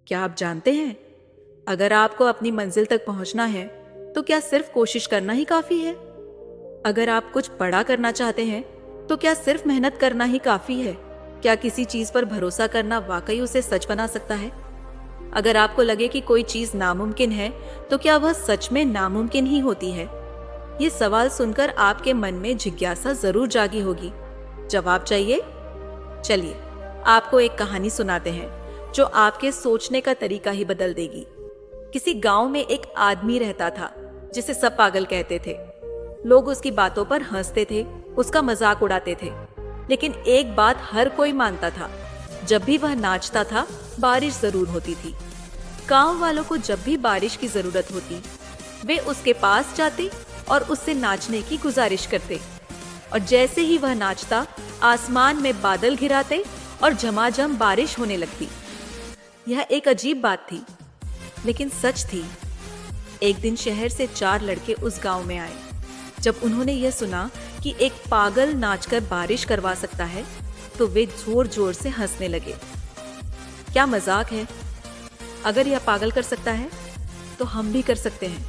क्या आप जानते हैं, अगर आपको अपनी मंजिल तक पहुंचना है तो क्या सिर्फ कोशिश करना ही काफी है? अगर आप कुछ बड़ा करना चाहते हैं तो क्या सिर्फ मेहनत करना ही काफी है? क्या किसी चीज पर भरोसा करना वाकई उसे सच बना सकता है? अगर आपको लगे कि कोई चीज नामुमकिन है तो क्या वह सच में नामुमकिन ही होती है? ये सवाल सुनकर आपके मन में जिज्ञासा जरूर जागी होगी। जवाब चाहिए? चलिए आपको एक कहानी सुनाते हैं जो आपके सोचने का तरीका ही बदल देगी। किसी गांव में एक आदमी रहता था जिसे सब पागल कहते थे। लोग उसकी बातों पर हंसते थे, उसका मजाक उड़ाते थे, लेकिन एक बात हर कोई मानता था, जब भी वह नाचता था बारिश जरूर होती थी। गांव वालों को जब भी बारिश की जरूरत होती वे उसके पास जाते और उससे नाचने की गुजारिश करते, और जैसे ही वह नाचता आसमान में बादल घिराते और झमाझम बारिश होने लगती। यह एक अजीब बात थी, लेकिन सच थी। एक दिन शहर से 4 लड़के उस गांव में आए। जब उन्होंने यह सुना कि एक पागल नाचकर बारिश करवा सकता है तो वे जोर जोर से हंसने लगे। क्या मजाक है, अगर यह पागल कर सकता है तो हम भी कर सकते हैं।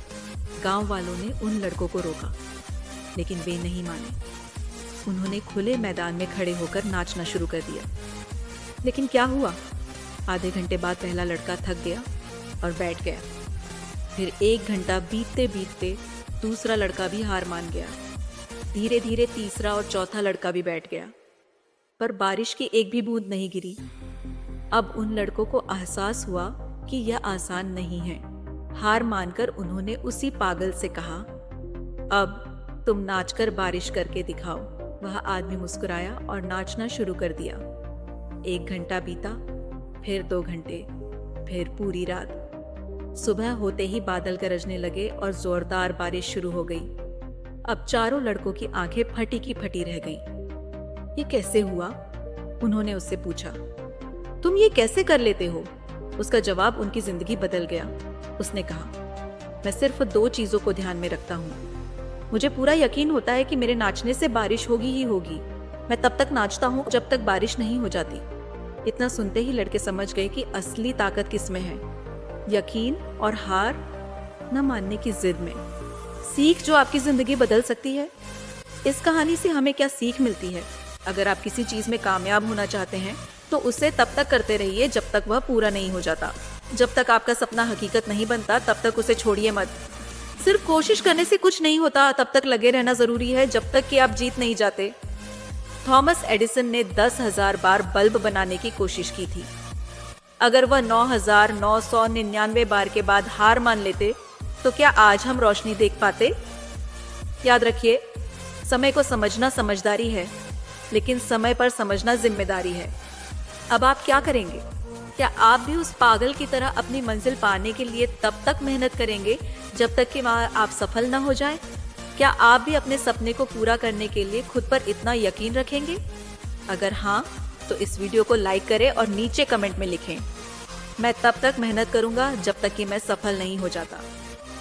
गांव वालों ने उन लड़कों को रोका, लेकिन वे नहीं माने। उन्होंने खुले मैदान में खड़े होकर नाचना शुरू कर दिया। लेकिन क्या हुआ? आधे घंटे बाद पहला लड़का थक गया और बैठ गया। फिर 1 घंटा बीतते बीतते दूसरा लड़का भी हार मान गया। धीरे धीरे तीसरा और चौथा लड़का भी बैठ गया, पर बारिश की एक भी बूंद नहीं गिरी। अब उन लड़कों को एहसास हुआ कि यह आसान नहीं है। हार मानकर उन्होंने उसी पागल से कहा, अब तुम नाचकर बारिश करके दिखाओ। वह आदमी मुस्कुराया और नाचना शुरू कर दिया। 1 घंटा बीता, फिर 2 घंटे, फिर पूरी रात। सुबह होते ही बादल गरजने लगे और जोरदार बारिश शुरू हो गई। अब चारों लड़कों की आंखें फटी की फटी रह गईं। ये कैसे हुआ? उन्होंने उससे पूछा। तुम ये कैसे कर लेते हो? उसका जवाब उनकी जिंदगी बदल गया। उसने कहा, मैं सिर्फ 2 चीजों को ध्यान में रखता हूँ। मुझे पूरा यकीन होता है कि मेरे नाचने से बारिश होगी ही होगी। मैं तब तक नाचता हूँ जब तक बारिश नहीं हो जाती। इतना सुनते ही लड़के समझ गए कि असली ताकत किसमें है, यकीन और हार न मानने की जिद में। सीख जो आपकी जिंदगी बदल सकती है। इस कहानी से हमें क्या सीख मिलती है? अगर आप किसी चीज में कामयाब होना चाहते हैं तो उसे तब तक करते रहिए जब तक वह पूरा नहीं हो जाता। जब तक आपका सपना हकीकत नहीं बनता तब तक उसे छोड़िए मत। सिर्फ कोशिश करने से कुछ नहीं होता, तब तक लगे रहना जरूरी है जब तक कि आप जीत नहीं जाते। थॉमस एडिसन ने 10,000 बार बल्ब बनाने की कोशिश की थी। अगर वह 9,999 बार के बाद हार मान लेते तो क्या आज हम रोशनी देख पाते? याद रखिए, समय को समझना समझदारी है, लेकिन समय पर समझना जिम्मेदारी है। अब आप क्या करेंगे? क्या आप भी उस पागल की तरह अपनी मंजिल पाने के लिए तब तक मेहनत करेंगे जब तक कि वहां आप सफल न हो जाएं? क्या आप भी अपने सपने को पूरा करने के लिए खुद पर इतना यकीन रखेंगे? अगर हाँ, तो इस वीडियो को लाइक करें और नीचे कमेंट में लिखें, मैं तब तक मेहनत करूंगा जब तक कि मैं सफल नहीं हो जाता।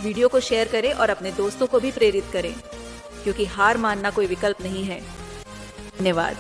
वीडियो को शेयर करें और अपने दोस्तों को भी प्रेरित करें, क्योंकि हार मानना कोई विकल्प नहीं है। धन्यवाद।